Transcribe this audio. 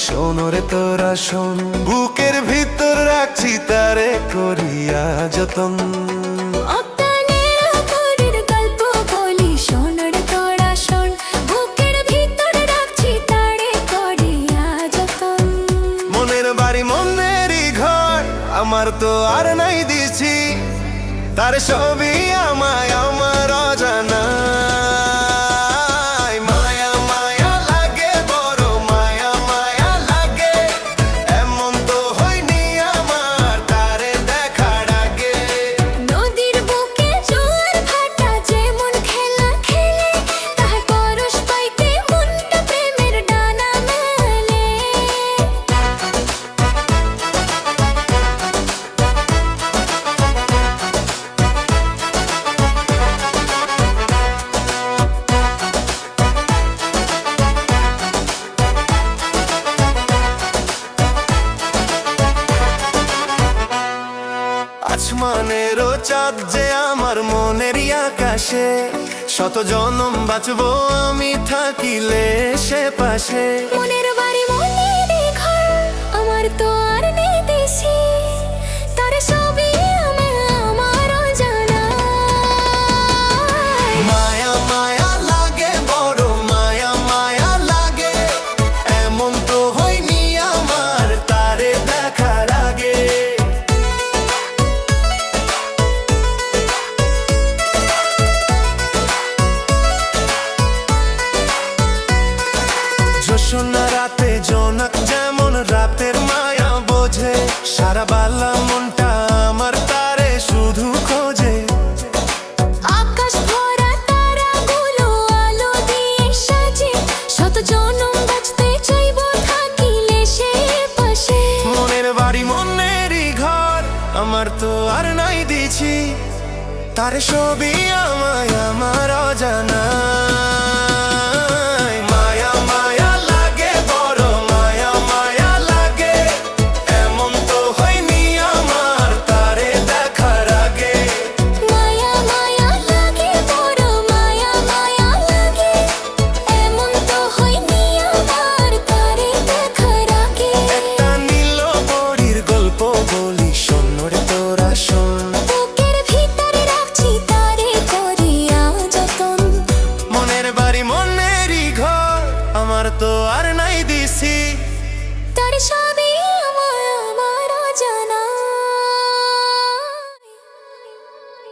শোনরে তোরা শোন, বুকের ভিতর রাখছি তারে করিয়া যতন। মনের বাড়ি মনেরই ঘর আমার তো আর নাই দিছি, তার সবই আমায় আমার অজানা। মায়া মায়া লাগে, বড় মায়া মায়া লাগে, এমন তো হয়নি আমার তারে দেখার আগে। নদীর বুকে জোয়ার ভাটা যেমন খেলা খেলে, তাহার পরশ পাইতে মনটা প্রেমের ডানা মেলে। আসমানেরও চাঁদ যে আমার মনেরই আকাশে, শত জনম বাঁচবো আমি থাকিলে সে পাশে। মনের বাড়ি মনেরই ঘর আমার তো আর নেই দেশে, তার সবই আমার অজানা। মায়া মায়া লাগে, বড় মায়া মায়া লাগে, এমন তো হয়নি আমার তারে দেখার আগে। জোছনা রাতে জোনাক যেমন রাতের মায়া বোঝে, সারা বালা মনটা আমার তারে শুধু খোঁজে। আকাশ ভরা তারাগুলো আলো দিয়ে সাজে, শত জনম বাঁচতে চাইবো থাকিলে সে পাশে। মনের বাড়ি মনেরই ঘর আমার তো আর নাই দিছি, তার সবই আমায় আমার অজানা। মায়া মায়া লাগে, বড় মায়া মায়া লাগে, এমন তো হয়নি আমার তারে দেখার আগে। মায়া মায়া লাগে, বড় মায়া মায়া লাগে, এমন তো হয়নি আমার তারে দেখার আগে। একটা নীল পরীর গল্প বলি, শোনরে তোরা শোন, বুকের ভিতরে রাখছি তারে করিয়া যতন। মনের বাড়ি মনেরই ঘর আমার তো আর নাই দিছি, তার সব